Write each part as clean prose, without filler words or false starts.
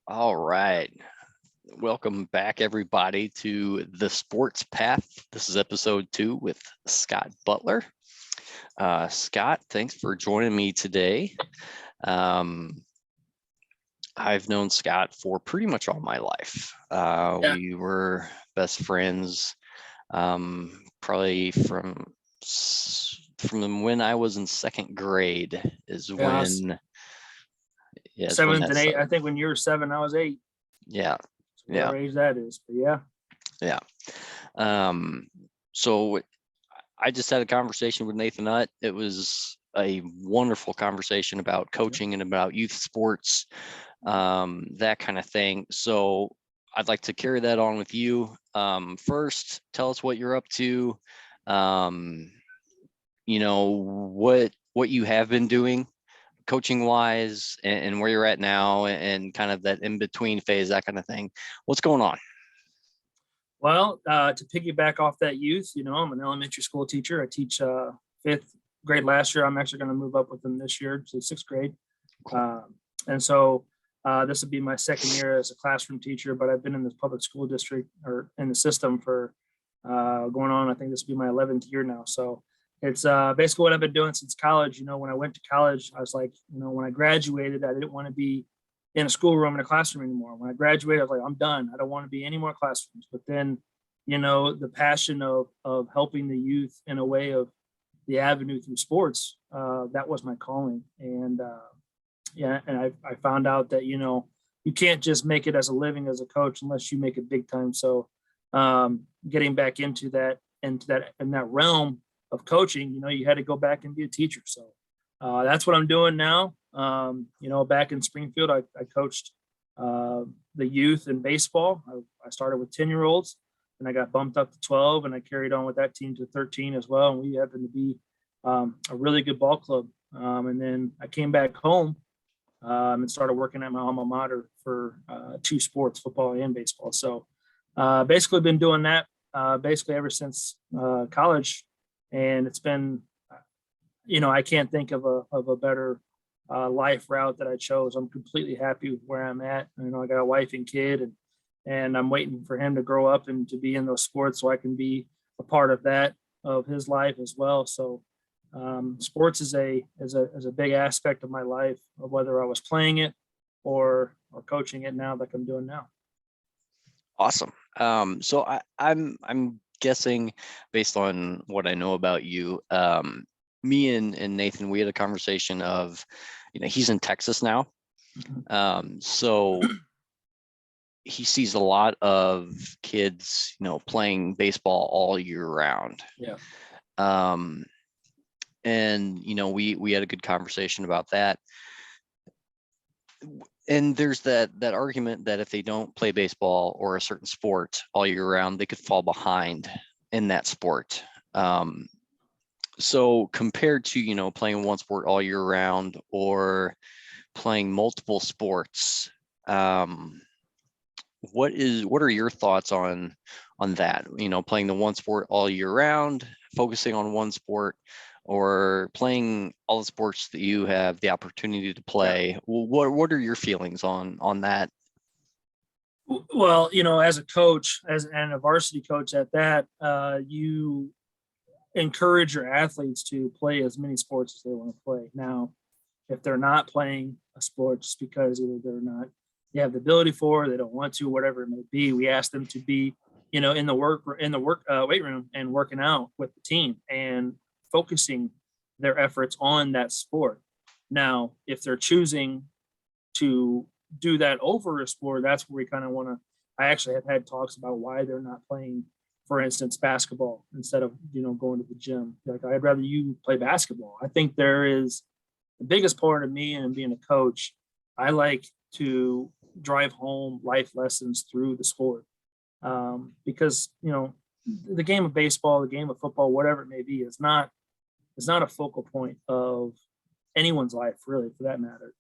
All right. Welcome back, everybody, to The Sports Path. This is episode 2 with Scott Butler. Scott, thanks for joining me today. I've known Scott for pretty much all my life. We were best friends probably from when I was in second grade is when. Yeah, 7th and 8th. I think when you were 7, I was 8. Yeah. So whatever age that is, but yeah. So I just had a conversation with Nathan Nutt. It was a wonderful conversation about coaching and about youth sports, that kind of thing. So I'd like to carry that on with you. First, tell us what you're up to. What you have been doing coaching wise and where you're at now and kind of that in between phase, that kind of thing. What's going on? Well, to piggyback off that youth, I'm an elementary school teacher. I teach 5th grade last year. I'm actually going to move up with them this year to 6th grade. Cool. And so this will be my second year as a classroom teacher, but I've been in this public school district or in the system for going on, I think this will be my 11th year now. So it's basically what I've been doing since college. When I went to college, I was like, when I graduated, I didn't want to be in a schoolroom in a classroom anymore. When I graduated, I was like, I'm done. I don't want to be any more classrooms. But then, the passion of helping the youth in a way of the avenue through sports, that was my calling. And I found out that, you can't just make it as a living as a coach unless you make it big time. So getting back into that realm of coaching, you had to go back and be a teacher. So that's what I'm doing now. Back in Springfield, I coached the youth in baseball. I started with 10-year-olds and I got bumped up to 12 and I carried on with that team to 13 as well. And we happened to be a really good ball club. And then I came back home and started working at my alma mater for 2 sports, football and baseball. So basically been doing that basically ever since college. And it's been, I can't think of a better life route that I chose. I'm completely happy with where I'm at. I got a wife and kid, and I'm waiting for him to grow up and to be in those sports so I can be a part of that, of his life as well. So sports is a big aspect of my life, of whether I was playing it or coaching it now, like I'm doing now. Awesome. So I'm guessing, based on what I know about you, me and Nathan, we had a conversation of, he's in Texas now. So he sees a lot of kids, playing baseball all year round. Yeah. And, we had a good conversation about that. And there's that argument that if they don't play baseball or a certain sport all year round, they could fall behind in that sport. So compared to, playing one sport all year round or playing multiple sports, what are your thoughts on that? Playing the one sport all year round, focusing on one sport, or playing all the sports that you have the opportunity to play. Yeah. What are your feelings on that? Well, as a coach, and a varsity coach at that, you encourage your athletes to play as many sports as they want to play. Now, if they're not playing a sport just because either they have the ability for, they don't want to, whatever it may be, we ask them to be, in the weight room and working out with the team and focusing their efforts on that sport. Now, if they're choosing to do that over a sport, that's where we kind of want to, I actually have had talks about why they're not playing, for instance, basketball instead of, going to the gym. Like, I'd rather you play basketball. I think there is the biggest part of me and being a coach. I like to drive home life lessons through the sport. Because, the game of baseball, the game of football, whatever it may be, is not a focal point of anyone's life, really, for that matter.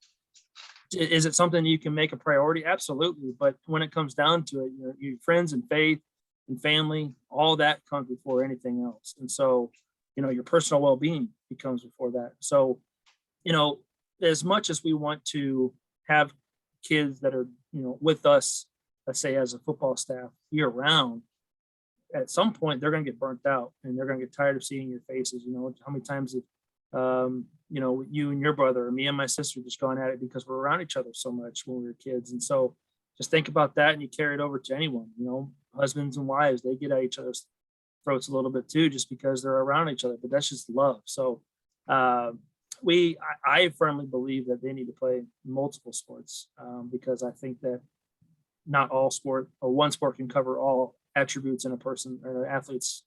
Is it something you can make a priority? Absolutely. But when it comes down to it, your friends and faith and family, all that comes before anything else. And so, your personal well-being becomes before that. So, as much as we want to have kids that are, with us, let's say as a football staff year round, at some point they're going to get burnt out and they're going to get tired of seeing your faces. How many times have, you and your brother or me and my sister just gone at it because we're around each other so much when we were kids. And so just think about that and you carry it over to anyone, husbands and wives, they get at each other's throats a little bit too, just because they're around each other, but that's just love. So uh, I firmly believe that they need to play multiple sports, because I think that not all sport or one sport can cover all attributes in a person or an athlete's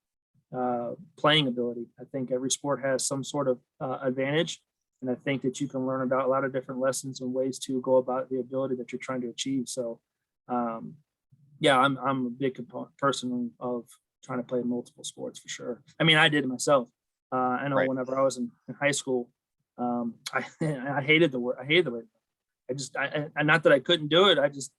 playing ability. I think every sport has some sort of advantage. And I think that you can learn about a lot of different lessons and ways to go about the ability that you're trying to achieve. So, yeah, I'm a big person of trying to play multiple sports for sure. I mean, I did it myself. I know Right. whenever I was in high school, I hated the word. I hated the way. Not that I couldn't do it. I just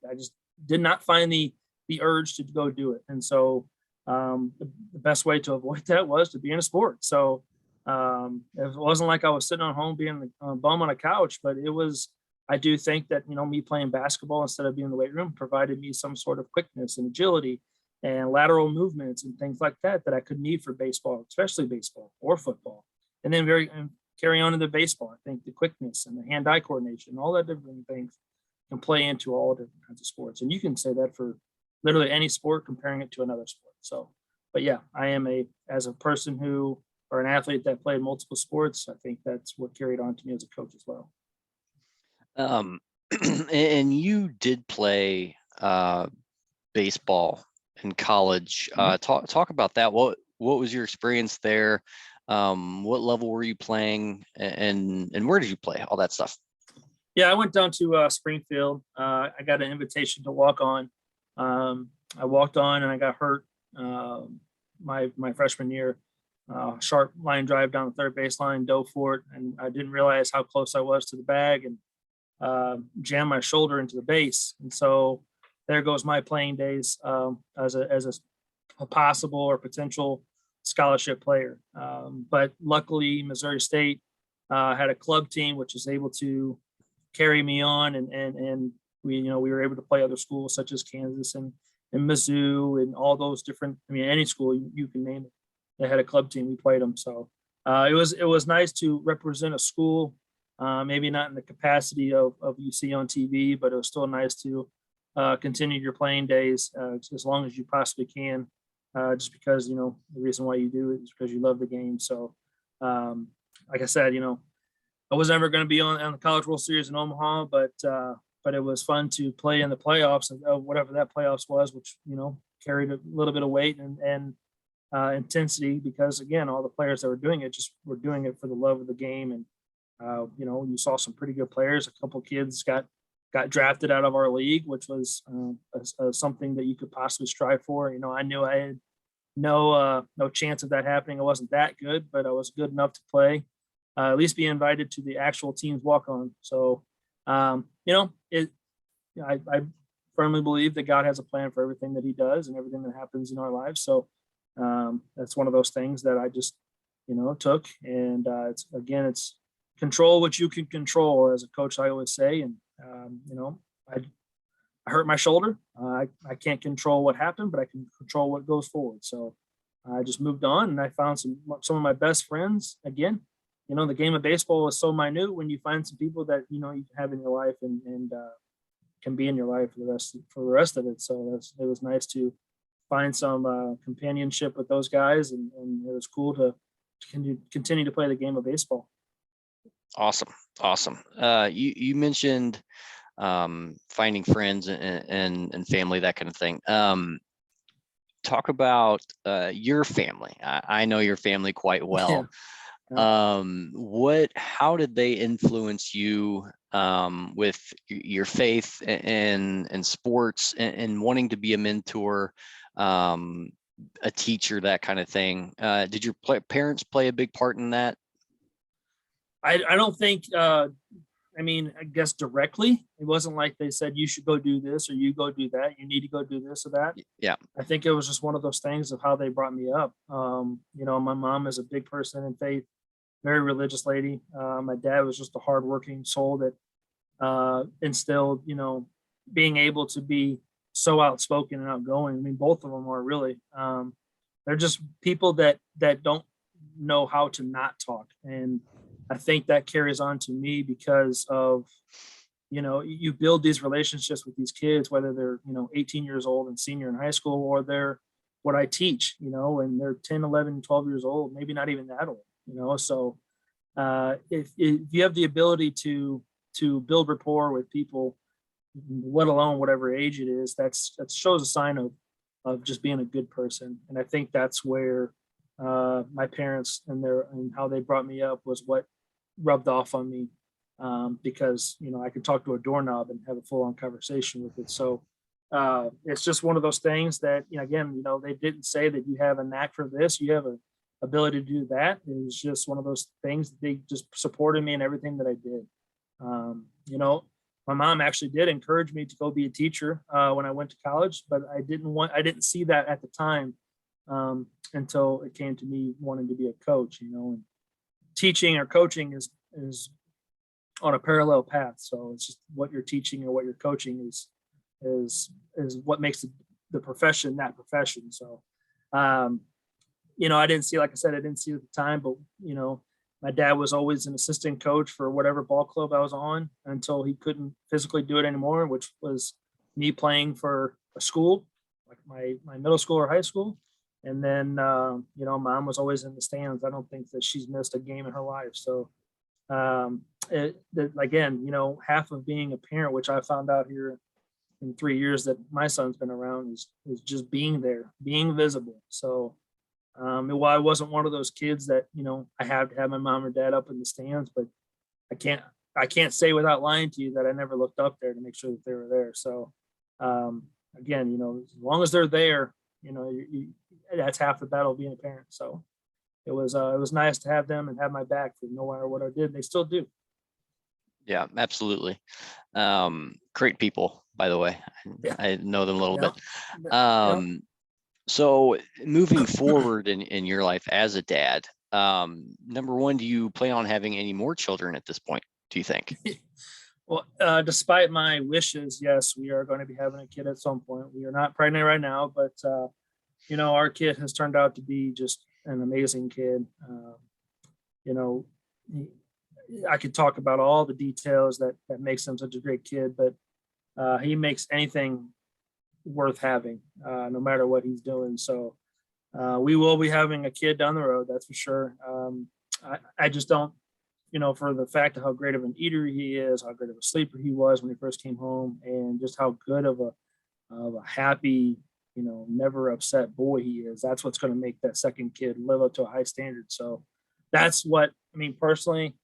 did not find the urge to go do it. And so the best way to avoid that was to be in a sport. So it wasn't like I was sitting on home being a bum on a couch, but it was, I do think that, me playing basketball instead of being in the weight room provided me some sort of quickness and agility and lateral movements and things like that that I could need for baseball, especially baseball or football. And then carry on into baseball. I think the quickness and the hand-eye coordination, all that different things can play into all different kinds of sports. And you can say that for literally any sport, comparing it to another sport. So, but yeah, as a person who, or an athlete that played multiple sports, I think that's what carried on to me as a coach as well. Um, and you did play baseball in college. Talk about that. What was your experience there? What level were you playing, and where did you play? All that stuff. Yeah, I went down to Springfield. I got an invitation to walk on. I walked on and I got hurt my freshman year. Sharp line drive down the third baseline, dove for it, and I didn't realize how close I was to the bag and jammed my shoulder into the base. And so there goes my playing days as a possible or potential scholarship player. But luckily, Missouri State had a club team which was able to carry me on, and we were able to play other schools such as Kansas and Mizzou and all those different. I mean, any school you can name it. They had a club team. We played them, so it was nice to represent a school. Maybe not in the capacity of you see on TV, but it was still nice to continue your playing days as long as you possibly can. Just because the reason why you do it is because you love the game. So, like I said, I was never going to be on the College World Series in Omaha, but it was fun to play in the playoffs and whatever that playoffs was, which carried a little bit of weight and intensity, because again, all the players that were doing it just were doing it for the love of the game. And you saw some pretty good players. A couple kids got drafted out of our league, which was something that you could possibly strive for. I knew I had no chance of that happening. I wasn't that good, but I was good enough to play, at least be invited to the actual team's walk on. So, I firmly believe that God has a plan for everything that he does and everything that happens in our lives. So, that's one of those things that I just, took. And it's control what you can control, as a coach, I always say. And, I hurt my shoulder. I can't control what happened, but I can control what goes forward. So I just moved on, and I found some of my best friends. Again, the game of baseball is so minute when you find some people that you can have in your life and can be in your life for the rest of it. So it was nice to find some companionship with those guys, and it was cool to continue to play the game of baseball. Awesome. You mentioned finding friends and family, that kind of thing. Talk about your family. I know your family quite well. Yeah. How did they influence you with your faith and sports and wanting to be a mentor, a teacher, that kind of thing? Did your parents play a big part in that? I don't think, I guess directly, it wasn't like they said, you should go do this or you go do that. You need to go do this or that. Yeah. I think it was just one of those things of how they brought me up. My mom is a big person in faith, very religious lady. My dad was just a hardworking soul that instilled, being able to be so outspoken and outgoing. I mean, both of them are really. They're just people that don't know how to not talk, and I think that carries on to me because of, you build these relationships with these kids, whether they're 18 years old and senior in high school, or they're what I teach, and they're 10, 11, 12 years old, maybe not even that old. So if you have the ability to build rapport with people, let alone whatever age it is, that shows a sign of just being a good person. And I think that's where my parents and how they brought me up was what rubbed off on me, because I could talk to a doorknob and have a full on conversation with it. So it's just one of those things that, again, they didn't say that you have a knack for this, you have a ability to do that. It was just one of those things that they just supported me in everything that I did. My mom actually did encourage me to go be a teacher when I went to college, but I didn't see that at the time, until it came to me wanting to be a coach. And teaching or coaching is on a parallel path. So it's just what you're teaching or what you're coaching is what makes the profession that profession. So, I didn't see, like I said, I didn't see it at the time, but my dad was always an assistant coach for whatever ball club I was on until he couldn't physically do it anymore, which was me playing for a school, like my middle school or high school. And then, mom was always in the stands. I don't think that she's missed a game in her life. So, again, half of being a parent, which I found out here in 3 years that my son's been around, is just being there, being visible. So, while I wasn't one of those kids that, I had to have my mom or dad up in the stands, but I can't say without lying to you that I never looked up there to make sure that they were there. So, again, as long as they're there, that's half the battle of being a parent. So it was nice to have them and have my back for no matter what I did. They still do. Yeah, absolutely. Great people, by the way. Yeah. I know them a little Yeah. bit. So moving forward in your life as a dad, number one, do you plan on having any more children at this point, do you think? Well, despite my wishes, yes, we are going to be having a kid at some point. We are not pregnant right now, but our kid has turned out to be just an amazing kid. I could talk about all the details that makes him such a great kid, but he makes anything worth having, no matter what he's doing. So we will be having a kid down the road, that's for sure. I just don't, for the fact of how great of an eater he is, how great of a sleeper he was when he first came home, and just how good of a happy, never upset boy he is. That's what's going to make that second kid live up to a high standard. So that's what, personally,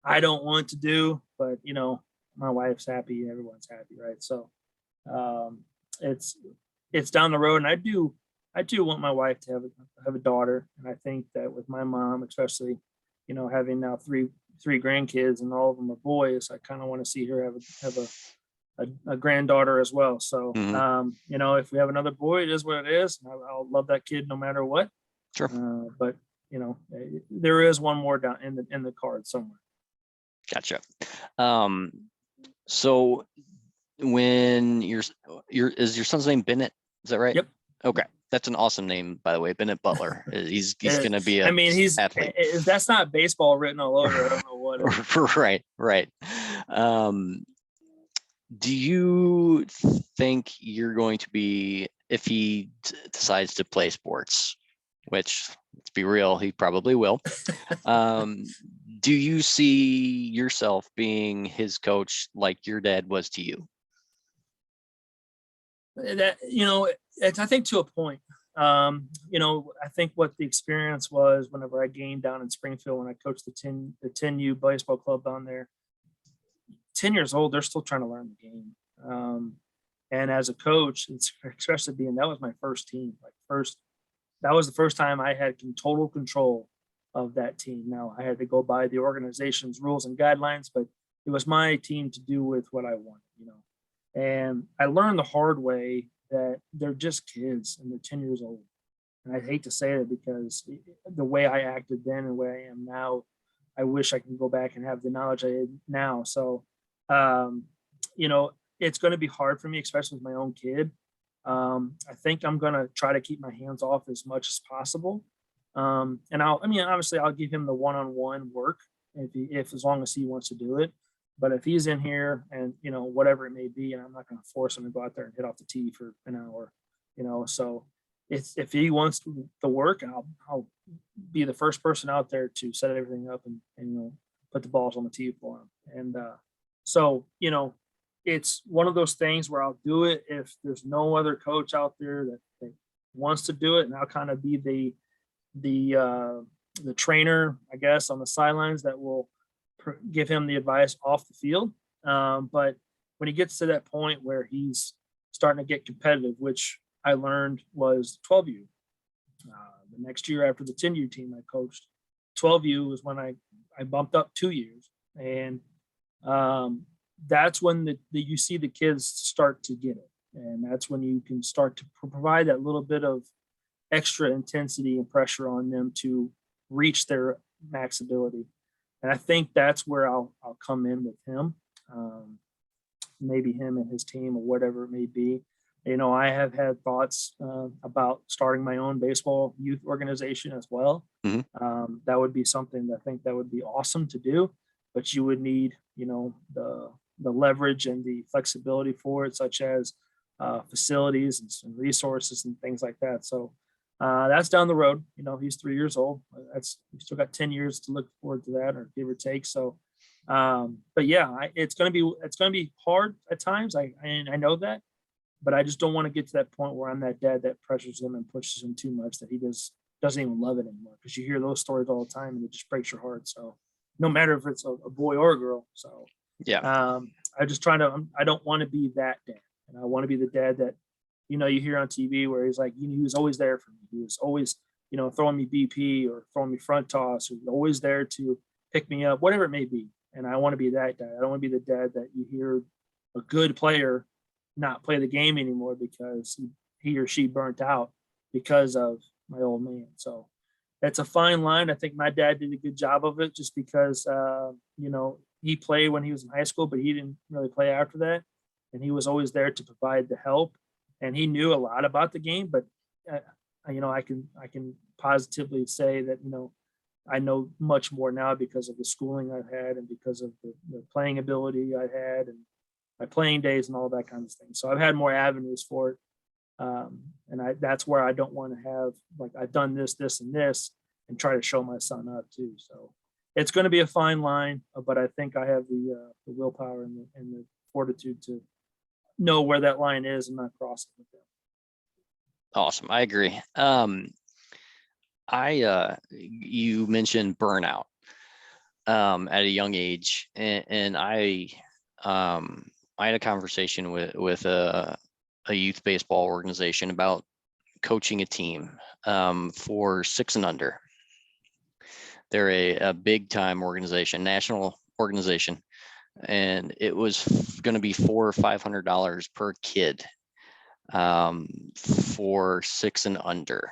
I don't want to do, but my wife's happy and everyone's happy, right? So it's down the road, and I do want my wife to have a daughter, and I think that with my mom, especially, having now three grandkids and all of them are boys, I kind of want to see her have a granddaughter as well. So if we have another boy, it is what it is. I'll love that kid no matter what. Sure. But there is one more down in the card somewhere. Gotcha. So when is your son's name Bennett? Is that right? Yep. Okay. That's an awesome name, by the way, Bennett Butler. He's going to be he's athlete. That's not baseball written all over. I don't know what. Right. Do you think you're going to be, if he decides to play sports, which, let's be real, he probably will. Do you see yourself being his coach like your dad was to you? That it's, I think, to a point. I think what the experience was whenever I gained down in Springfield when I coached the 10U baseball club down there. 10 years old, they're still trying to learn the game. And as a coach, it's especially that was my first team. That was the first time I had total control of that team. Now I had to go by the organization's rules and guidelines, but it was my team to do with what I wanted, And I learned the hard way that they're just kids and they're 10 years old. And I hate to say it because the way I acted then and the way I am now, I wish I could go back and have the knowledge I had now. So, it's going to be hard for me, especially with my own kid. I think I'm going to try to keep my hands off as much as possible. And obviously I'll give him the one-on-one work if as long as he wants to do it. But if he's in here and, whatever it may be, and I'm not going to force him to go out there and hit off the tee for an hour, so if he wants the work, I'll be the first person out there to set everything up and put the balls on the tee for him. And so, it's one of those things where I'll do it if there's no other coach out there that wants to do it, and I'll kind of be the trainer, I guess, on the sidelines that will give him the advice off the field. But when he gets to that point where he's starting to get competitive, which I learned was 12U. The next year after the 10U team I coached, 12U was when I bumped up 2 years. And that's when you see the kids start to get it. And that's when you can start to provide that little bit of extra intensity and pressure on them to reach their max ability. And I think that's where I'll come in with him, maybe him and his team or whatever it may be. I have had thoughts about starting my own baseball youth organization as well. Mm-hmm. That would be something that I think that would be awesome to do, but you would need, the leverage and the flexibility for it, such as facilities and some resources and things like that. So that's down the road. He's 3 years old. We still got 10 years to look forward to that, or give or take. So, but yeah, it's going to be hard at times. I know that, but I just don't want to get to that point where I'm that dad that pressures him and pushes him too much that he doesn't even love it anymore. Because you hear those stories all the time, and it just breaks your heart. So, no matter if it's a boy or a girl. So, Yeah. I don't want to be that dad, and I want to be the dad that, you hear on TV where he's like, he was always there for me. He was always, throwing me BP or throwing me front toss, or always there to pick me up, whatever it may be. And I want to be that dad. I don't want to be the dad that you hear a good player not play the game anymore because he or she burnt out because of my old man. So that's a fine line. I think my dad did a good job of it, just because, he played when he was in high school, but he didn't really play after that. And he was always there to provide the help. And he knew a lot about the game, but I can positively say that, I know much more now because of the schooling I've had and because of the playing ability I had and my playing days and all that kind of thing. So I've had more avenues for it. That's where I don't want to have, like, I've done this, and this, and try to show my son up too. So it's going to be a fine line, but I think I have the willpower and the fortitude to know where that line is and not cross it with them. Awesome. I agree. You mentioned burnout at a young age, and I had a conversation with a youth baseball organization about coaching a team for 6 and under. They're a big time organization, national organization, and it was going to be $400 or $500 per kid for 6 and under.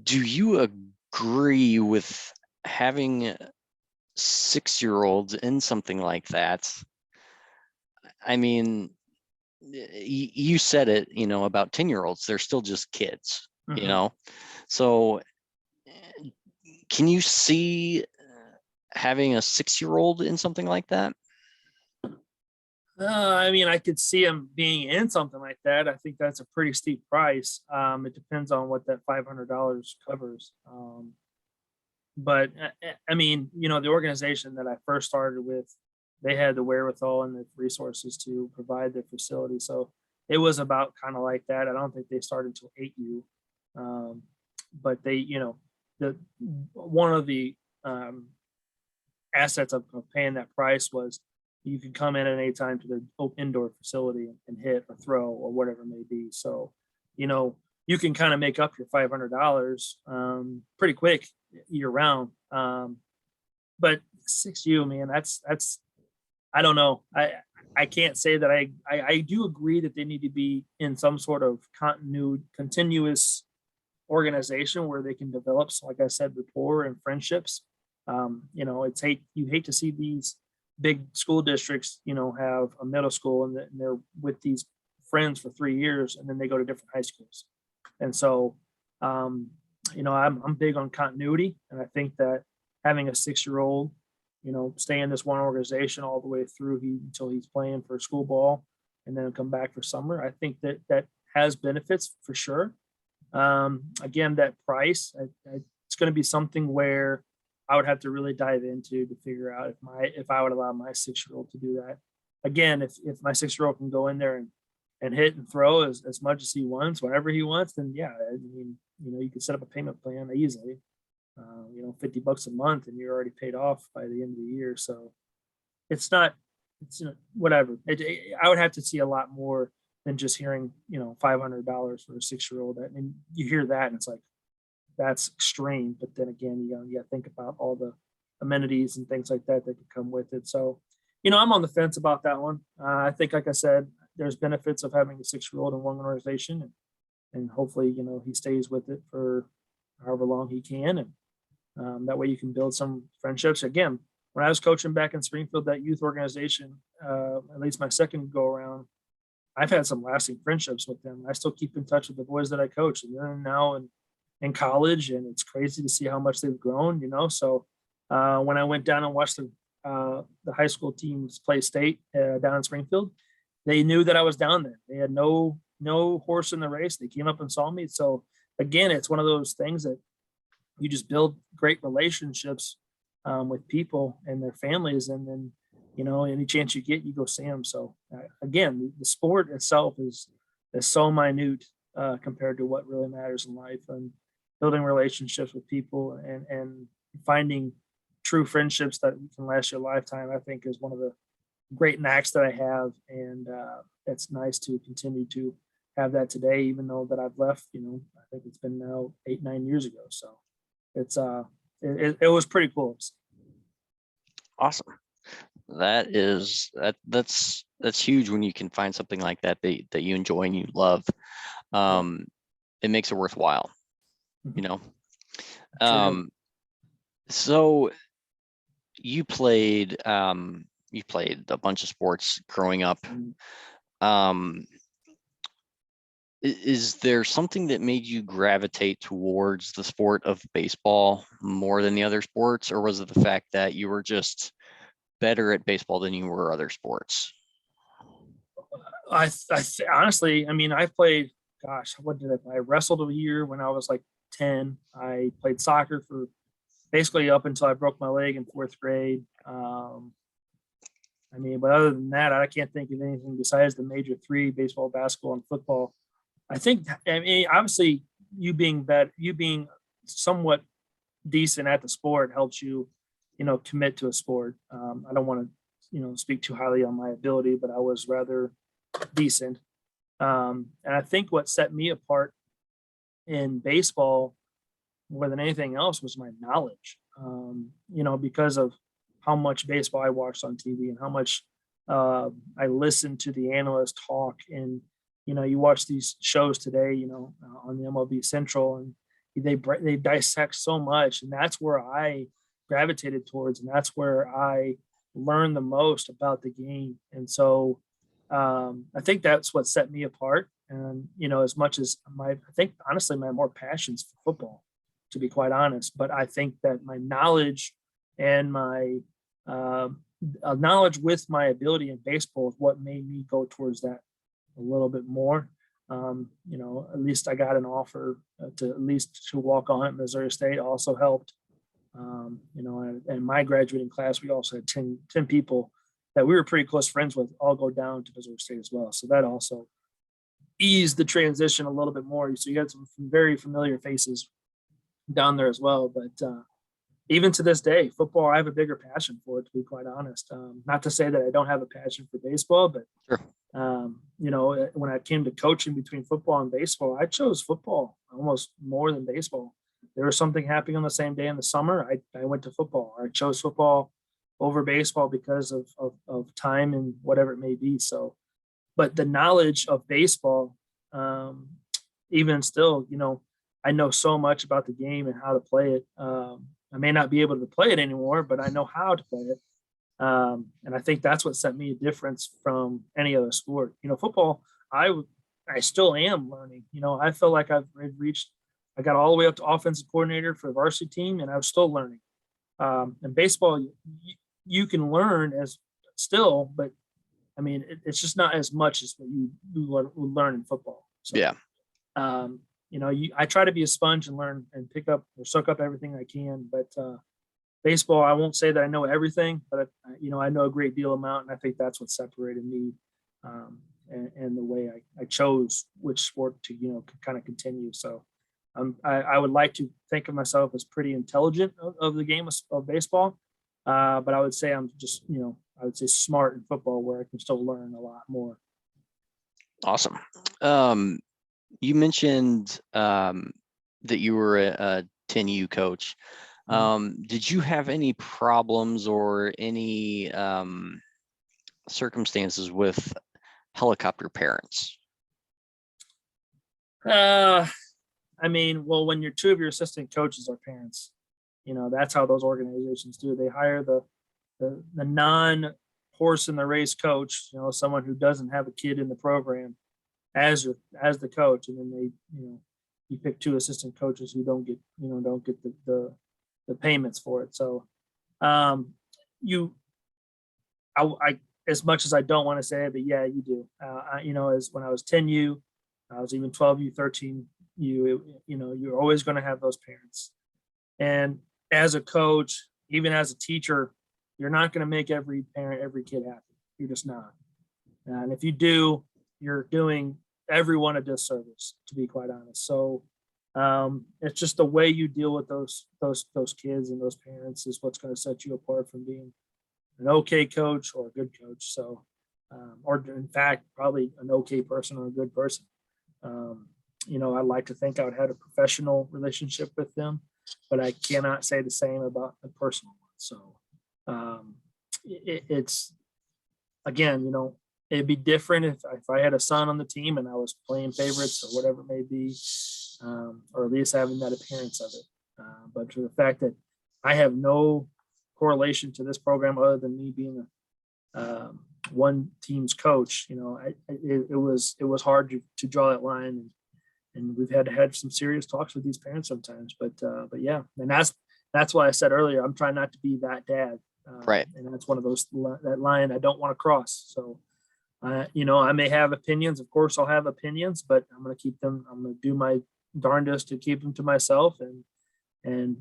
Do you agree with having 6-year-olds in something like that? I mean, you said it, about 10-year-olds, they're still just kids, Mm-hmm. So can you see having a 6-year-old in something like that? I could see him being in something like that. I think that's a pretty steep price. It depends on what that $500 covers. But the organization that I first started with, they had the wherewithal and the resources to provide the facility. So it was about kind of like that. I don't think they started until 8U. But they, one of the assets of paying that price was you could come in at any time to the indoor facility and hit or throw or whatever it may be. So, you can kind of make up your $500 pretty quick year round. But 6U, man, that's I don't know. I can't say that I do agree that they need to be in some sort of continuous organization where they can develop, so like I said, rapport and friendships. You hate to see big school districts, have a middle school and they're with these friends for 3 years, and then they go to different high schools. And so, I'm big on continuity, and I think that having a 6-year-old, stay in this one organization all the way through until he's playing for school ball, and then come back for summer, I think that has benefits for sure. Again, that price, it's going to be something where I would have to really dive into to figure out if I would allow my 6-year-old to do that. Again, if my 6-year-old can go in there and hit and throw as much as he wants, whenever he wants, then yeah, I mean, you can set up a payment plan easily, $50 a month, and you're already paid off by the end of the year. So it's not, whatever. I would have to see a lot more than just hearing, $500 for a 6-year-old. I mean, you hear that and it's like, that's extreme. But then again, you got to think about all the amenities and things like that could come with it. So, I'm on the fence about that one. I think, like I said, there's benefits of having a 6-year-old in one organization, and hopefully, he stays with it for however long he can. And that way you can build some friendships. Again, when I was coaching back in Springfield, that youth organization, at least my second go around, I've had some lasting friendships with them. I still keep in touch with the boys that I coach, and they're now in college, and it's crazy to see how much they've grown, So when I went down and watched the high school teams play state down in Springfield, they knew that I was down there. They had no horse in the race. They came up and saw me. So again, it's one of those things that you just build great relationships with people and their families, and then any chance you get, you go see them. So again, the sport itself is so minute compared to what really matters in life, and building relationships with people and finding true friendships that can last you a lifetime, I think, is one of the great knacks that I have. And it's nice to continue to have that today, even though that I've left, I think it's been now 8-9 years ago. So it's it was pretty cool. Awesome. That's huge when you can find something like that that you enjoy and you love. It makes it worthwhile, So you played a bunch of sports growing up. Is there something that made you gravitate towards the sport of baseball more than the other sports, or was it the fact that you were just better at baseball than you were other sports? Honestly, I mean, I played, gosh, what did I play? I wrestled a year when I was like 10. I played soccer for basically up until I broke my leg in 4th grade. I mean, but other than that, I can't think of anything besides the major 3: baseball, basketball, and football. I mean, obviously, you being somewhat decent at the sport helps you, commit to a sport. I don't want to, speak too highly on my ability, but I was rather decent. And I think what set me apart in baseball more than anything else was my knowledge, because of how much baseball I watched on TV and how much I listened to the analysts talk. And, you watch these shows today, on the MLB Central, and they dissect so much. And that's where I gravitated towards, and that's where I learned the most about the game. And so I think that's what set me apart. And, as much as I think honestly, my more passions for football, to be quite honest, but I think that my knowledge and my knowledge with my ability in baseball is what made me go towards that a little bit more. At least I got an offer to walk on at Missouri State also helped. And my graduating class, we also had 10 people that we were pretty close friends with all go down to Missouri State as well. So that also eased the transition a little bit more. So you had some very familiar faces down there as well. But even to this day, football, I have a bigger passion for it, to be quite honest. Not to say that I don't have a passion for baseball, but Sure. When I came to coaching between football and baseball, I chose football almost more than baseball. There was something happening on the same day in the summer, I went to football. I chose football over baseball because of time and whatever it may be. So, but the knowledge of baseball, even still, I know so much about the game and how to play it. I may not be able to play it anymore, but I know how to play it. And I think that's what set me a difference from any other sport. Football, I still am learning. I feel like I've reached, I got all the way up to offensive coordinator for the varsity team, and I'm still learning. And baseball, you can learn as still, but I mean, it's just not as much as what you learn in football. So, Yeah. I try to be a sponge and learn and pick up or soak up everything I can. But baseball, I won't say that I know everything, but I know a great deal amount, and I think that's what separated me, and the way I chose which sport to kind of continue. So I would like to think of myself as pretty intelligent of the game of baseball, but I would say I'm just I would say smart in football, where I can still learn a lot more. Awesome. You mentioned that you were a 10U coach. Did you have any problems or any circumstances with helicopter parents? I mean, well, when your two of your assistant coaches are parents, that's how those organizations do. They hire the non horse in the race coach, someone who doesn't have a kid in the program as the coach, and then they, you pick two assistant coaches who don't get the payments for it. So, I as much as I don't want to say it, but yeah, you do. As when I was 10U, I was even 12U, 13U, you're always going to have those parents. And as a coach, even as a teacher, you're not going to make every parent, every kid happy. You're just not. And if you do, you're doing everyone a disservice, to be quite honest. So it's just the way you deal with those kids and those parents is what's going to set you apart from being an okay coach or a good coach. So, or in fact, probably an okay person or a good person. I like to think I would have a professional relationship with them, but I cannot say the same about a personal one. So it's again, it'd be different if I had a son on the team and I was playing favorites or whatever it may be, or at least having that appearance of it. But to the fact that I have no correlation to this program other than me being one team's coach, it was hard to draw that line, and we've had to have some serious talks with these parents sometimes. But yeah, and that's why I said earlier, I'm trying not to be that dad. Right. And that's one of those, that line I don't want to cross. So, I may have opinions. Of course, I'll have opinions, but I'm going to keep them. I'm going to do my darndest to keep them to myself. And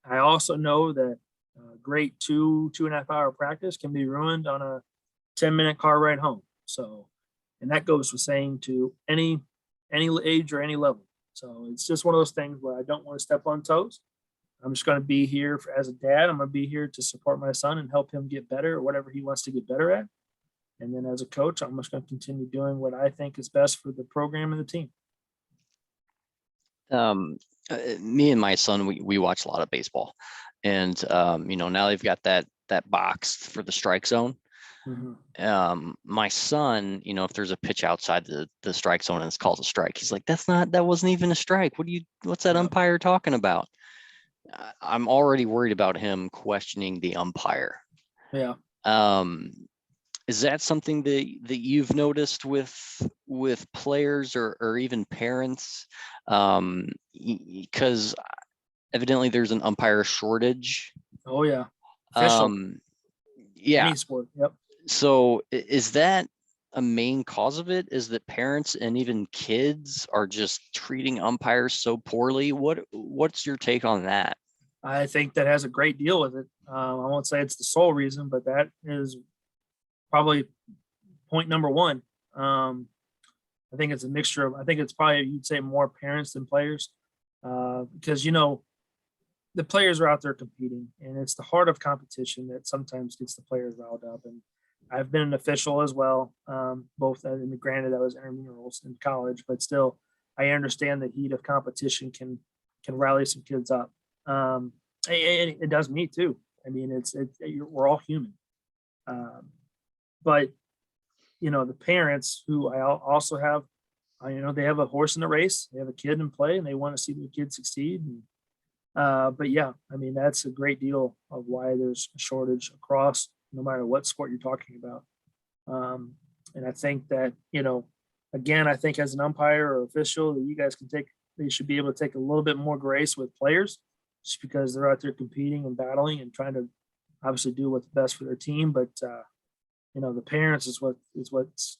I also know that great 2.5 hour practice can be ruined on a 10-minute car ride home. So, and that goes with saying to any age or any level. So it's just one of those things where I don't want to step on toes. I'm just going to be here as a dad. I'm going to be here to support my son and help him get better at whatever he wants to get better at. And then as a coach, I'm just going to continue doing what I think is best for the program and the team. Me and my son, we watch a lot of baseball, and now they've got that box for the strike zone. Mm-hmm. My son, if there's a pitch outside the strike zone and it's called a strike, he's like, that wasn't even a strike. What's that umpire talking about? I'm already worried about him questioning the umpire. Yeah. Is that something that you've noticed with players or even parents? Because evidently there's an umpire shortage. Oh yeah. Official. Yeah. Any sport. Yep. So is that a main cause of it? Is that parents and even kids are just treating umpires so poorly? What's your take on that? I think that has a great deal with it. I won't say it's the sole reason, but that is probably point number one. I think it's a mixture of, I think it's probably, you'd say, more parents than players, because the players are out there competing, and it's the heart of competition that sometimes gets the players riled up. And I've been an official as well, both. And granted, I was intramurals in college, but still, I understand the heat of competition can rally some kids up. It does me too. I mean, we're all human. But the parents who I also have, they have a horse in the race, they have a kid in play, and they want to see the kid succeed. And, but yeah, I mean, that's a great deal of why there's a shortage across no matter what sport you're talking about. And I think that, again, I think as an umpire or official, you guys they should be able to take a little bit more grace with players just because they're out there competing and battling and trying to obviously do what's best for their team. But, the parents is what's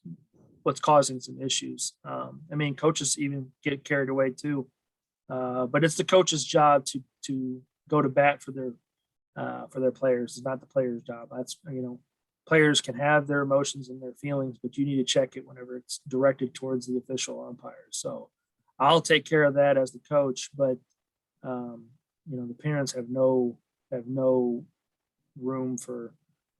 causing some issues. Coaches even get carried away too. But it's the coach's job to go to bat for their players. It's not the player's job. That's, players can have their emotions and their feelings, but you need to check it whenever it's directed towards the official umpires. So I'll take care of that as the coach, but the parents have no room for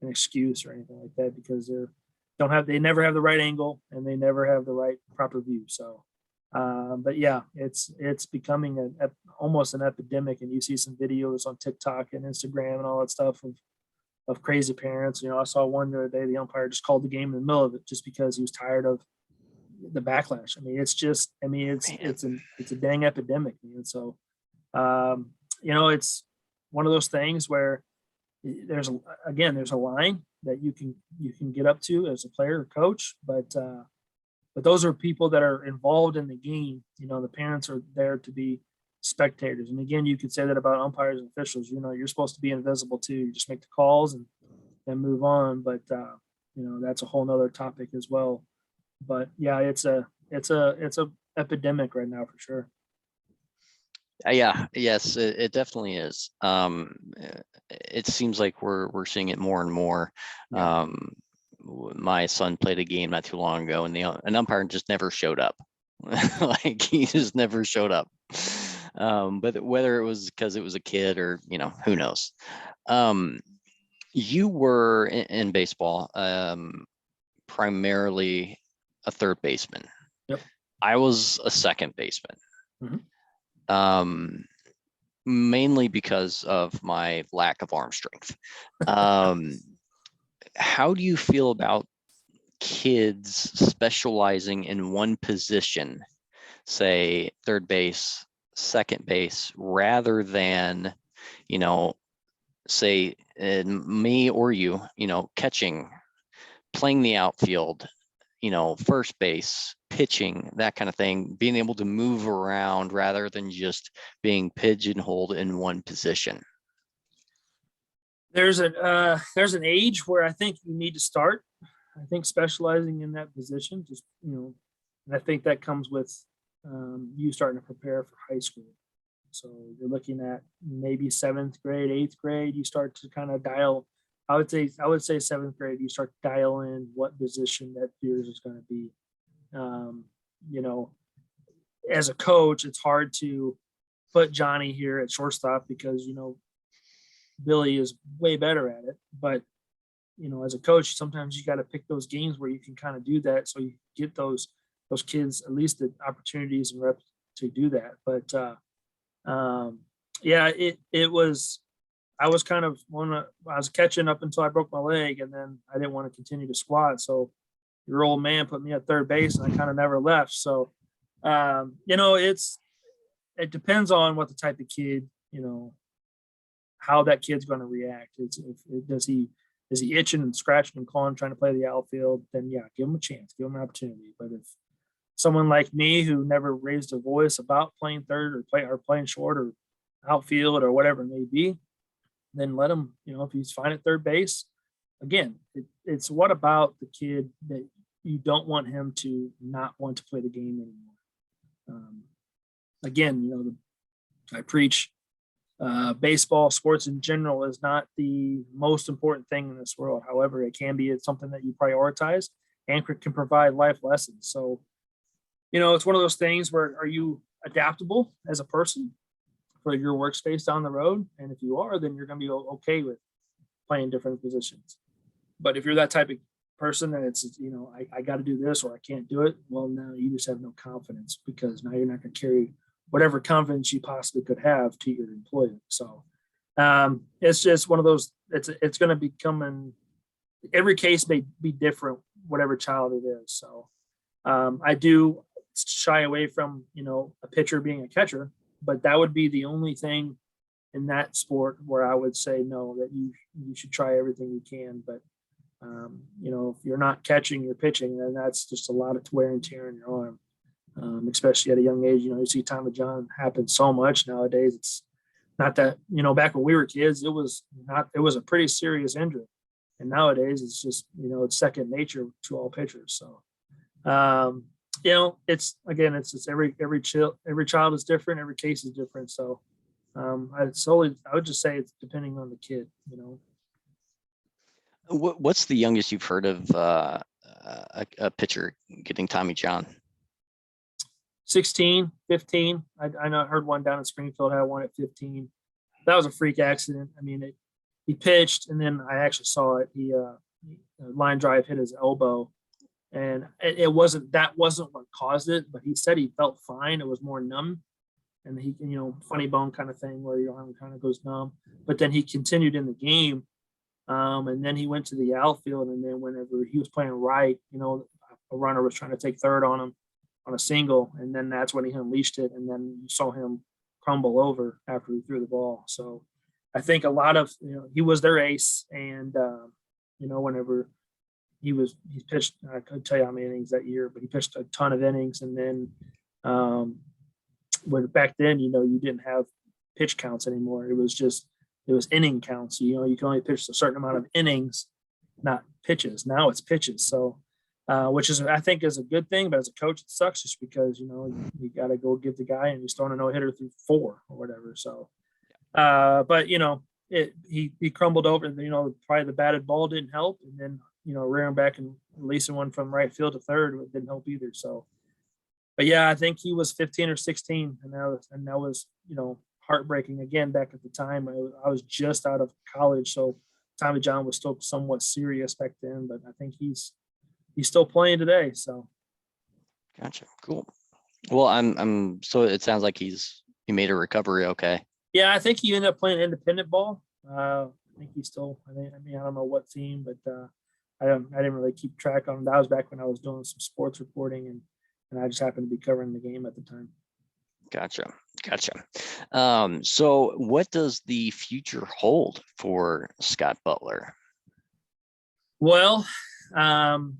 an excuse or anything like that because they never have the right angle and they never have the right proper view. So, but yeah, it's becoming almost an epidemic, and you see some videos on TikTok and Instagram and all that stuff of crazy parents. I saw one the other day, the umpire just called the game in the middle of it just because he was tired of the backlash. It's a dang epidemic. And so, it's one of those things where there's a line that you can get up to as a player or coach, but those are people that are involved in the game. The parents are there to be spectators. And again, you could say that about umpires and officials. You're supposed to be invisible too. You just make the calls and move on. But that's a whole nother topic as well. But yeah, it's a epidemic right now for sure. Yeah, yes, it definitely is. It seems like we're seeing it more and more. Yeah. My son played a game not too long ago, and an umpire just never showed up. Like he just never showed up. But whether it was because it was a kid or who knows. You were in baseball, primarily a third baseman. Yep. I was a second baseman. Mm-hmm. Mainly because of my lack of arm strength. How do you feel about kids specializing in one position, say third base, second base, rather than, say me or you, catching, playing the outfield, first base, pitching, that kind of thing, being able to move around rather than just being pigeonholed in one position? There's an age where I think you need to start. I think specializing in that position, just and I think that comes with you starting to prepare for high school. So you're looking at maybe 7th grade, 8th grade. You start to kind of dial. I would say 7th grade. You start to dial in what position that yours is going to be. As a coach, it's hard to put Johnny here at shortstop because Billy is way better at it. But as a coach, sometimes you got to pick those games where you can kind of do that, so you get those kids at least the opportunities and reps to do that. But it was. I was kind of I was catching up until I broke my leg, and then I didn't want to continue to squat. So your old man put me at third base, and I kind of never left. So it depends on what the type of kid, how that kid's going to react. Is he itching and scratching and clawing, trying to play the outfield? Then yeah, give him a chance, give him an opportunity. But if someone like me who never raised a voice about playing third or playing short or outfield or whatever it may be, then let him. If he's fine at third base, again, it's what about the kid that you don't want him to not want to play the game anymore. Again, I preach baseball, sports in general is not the most important thing in this world. However, it can be. It's something that you prioritize and can provide life lessons. So, it's one of those things where are you adaptable as a person for your workspace down the road? And if you are, then you're going to be okay with playing different positions. But if you're that type of person that it's, I got to do this or I can't do it, well, now you just have no confidence because now you're not going to carry whatever confidence you possibly could have to your employment. So it's just one of those, it's going to become every case may be different, whatever child it is. So I do shy away from, a pitcher being a catcher, but that would be the only thing in that sport where I would say no, that you should try everything you can. But If you're not catching, you're pitching, then that's just a lot of wear and tear in your arm, especially at a young age. You see Tommy John happen so much nowadays. It's not that, back when we were kids, it was a pretty serious injury. And nowadays it's just, it's second nature to all pitchers. So, it's every child is different. Every case is different. So, I would just say it's depending on the kid. What's the youngest you've heard of a pitcher getting Tommy John? 16, 15. I know I heard one down in Springfield had one at 15. That was a freak accident. I mean, he pitched, and then I actually saw it. He line drive hit his elbow, and it wasn't what caused it. But he said he felt fine. It was more numb, and he, funny bone kind of thing where your arm kind of goes numb. But then he continued in the game, and then he went to the outfield, and then whenever he was playing right, a runner was trying to take third on him on a single, and then that's when he unleashed it, and then you saw him crumble over after he threw the ball. So I think a lot of, he was their ace, and whenever he pitched, I couldn't tell you how many innings that year, but he pitched a ton of innings. And then when back then, you didn't have pitch counts anymore. It was inning counts. You can only pitch a certain amount of innings, not pitches. Now it's pitches. So which is, I think, is a good thing, but as a coach, it sucks just because, you got to go give the guy, and he's throwing a no-hitter through 4 or whatever. So, but, he crumbled over, probably the batted ball didn't help. And then, rearing back and releasing one from right field to third didn't help either. So, but yeah, I think he was 15 or 16, and that was, heartbreaking again back at the time. I was just out of college. So Tommy John was still somewhat serious back then, but I think he's still playing today. So. Gotcha. Cool. Well, so it sounds like he made a recovery. Okay. Yeah. I think he ended up playing independent ball. I think he's still, I don't know what team, but I didn't really keep track on him. That was back when I was doing some sports reporting, and I just happened to be covering the game at the time. Gotcha. So what does the future hold for Scott Butler? Well, when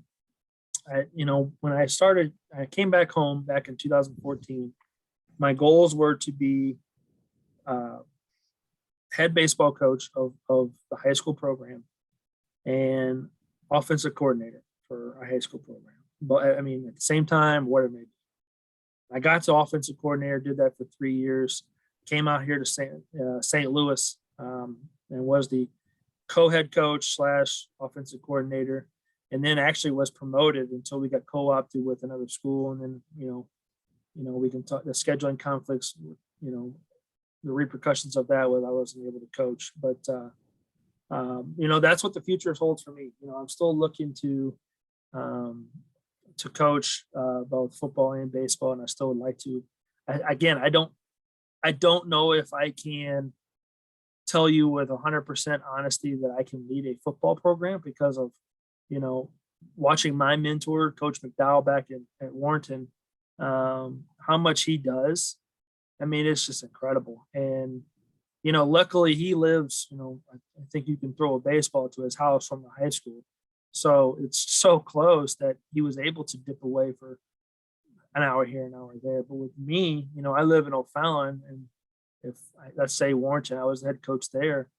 I came back home back in 2014, my goals were to be head baseball coach of the high school program and offensive coordinator for a high school program. But at the same time, whatever it may be. I got to offensive coordinator, did that for 3 years, came out here to St. Louis, and was the co-head coach / offensive coordinator. And then actually was promoted until we got co-opted with another school. And then, we can talk the scheduling conflicts, the repercussions of that was I wasn't able to coach. But, that's what the future holds for me. I'm still looking to coach both football and baseball. And I still would like to, I don't know if I can tell you with 100% honesty that I can lead a football program because of, watching my mentor, Coach McDowell, back at Warrenton, how much he does. It's just incredible. And, luckily he lives, I think you can throw a baseball to his house from the high school. So it's so close that he was able to dip away for an hour here, an hour there. But with me, I live in O'Fallon, and let's say Warrenton, I was the head coach there,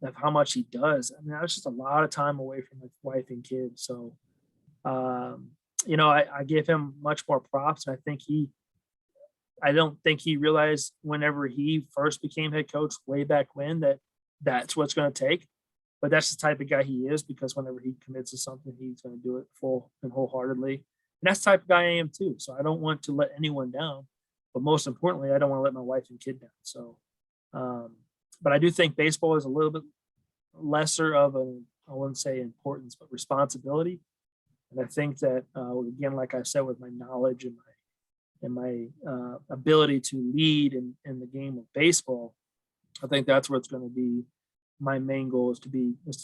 of how much he does. That was just a lot of time away from my wife and kids. So, I give him much more props. And I don't think he realized whenever he first became head coach way back when that's what's going to take. But that's the type of guy he is, because whenever he commits to something, he's going to do it full and wholeheartedly. And that's the type of guy I am too. So I don't want to let anyone down. But most importantly, I don't want to let my wife and kid down. So, but I do think baseball is a little bit lesser of I wouldn't say importance, but responsibility. And I think that, again, like I said, with my knowledge and my ability to lead in the game of baseball, I think that's where it's going to be. My main goal is to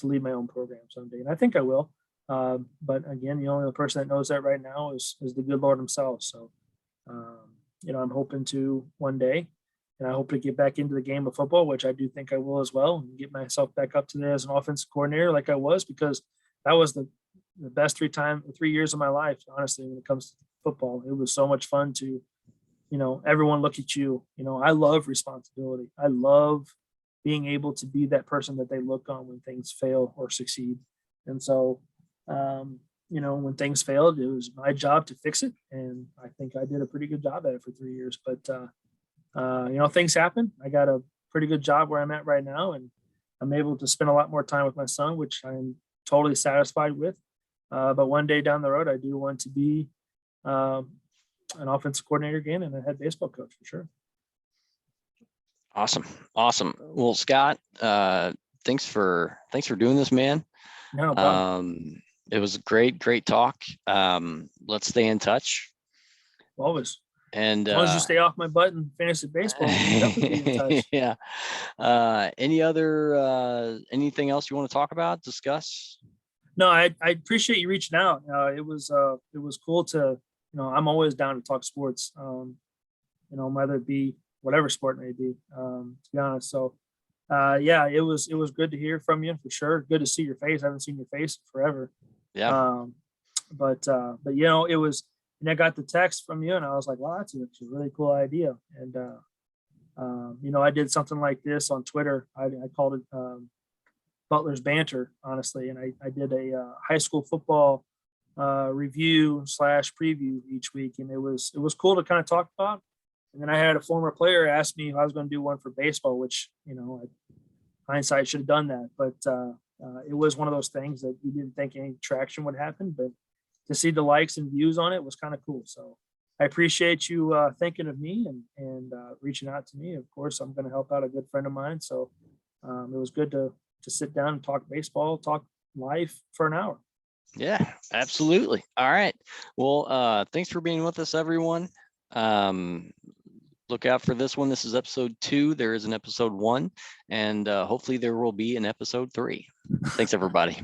lead my own program someday. And I think I will. But again, the only person that knows that right now is the good Lord himself. So, I'm hoping to one day, and I hope to get back into the game of football, which I do think I will as well, and get myself back up to there as an offensive coordinator like I was, because that was the best 3 years of my life, honestly, when it comes to football. It was so much fun to, everyone look at you. I love responsibility. I love being able to be that person that they look on when things fail or succeed. And so, when things failed, it was my job to fix it. And I think I did a pretty good job at it for 3 years. But, things happen. I got a pretty good job where I'm at right now. And I'm able to spend a lot more time with my son, which I'm totally satisfied with. But one day down the road, I do want to be an offensive coordinator again and a head baseball coach for sure. Awesome. Well, Scott, thanks for doing this, man. No problem. It was a great talk. Let's stay in touch. Always. And as long as you stay off my butt in fantasy baseball, we'll definitely be in touch. Yeah. Anything else you want to talk about, discuss? No, I appreciate you reaching out. It was cool to, I'm always down to talk sports, whether it be whatever sport it may be, to be honest. So, yeah, it was good to hear from you for sure. Good to see your face. I haven't seen your face forever. Yeah. But it was, and I got the text from you and I was like, wow, that's a really cool idea. And, I did something like this on Twitter. I called it, Butler's banter, honestly. And I did a high school football review / preview each week. And it was cool to kind of talk about. And then I had a former player ask me if I was going to do one for baseball, which, hindsight should have done that. But it was one of those things that you didn't think any traction would happen, but to see the likes and views on it was kind of cool. So I appreciate you thinking of me and reaching out to me. Of course, I'm going to help out a good friend of mine. So it was good to sit down and talk baseball, talk life for an hour. Yeah, absolutely. All right. Well, thanks for being with us, everyone. Look out for this one. This is episode 2. There is an episode 1, and hopefully there will be an episode 3. Thanks, everybody.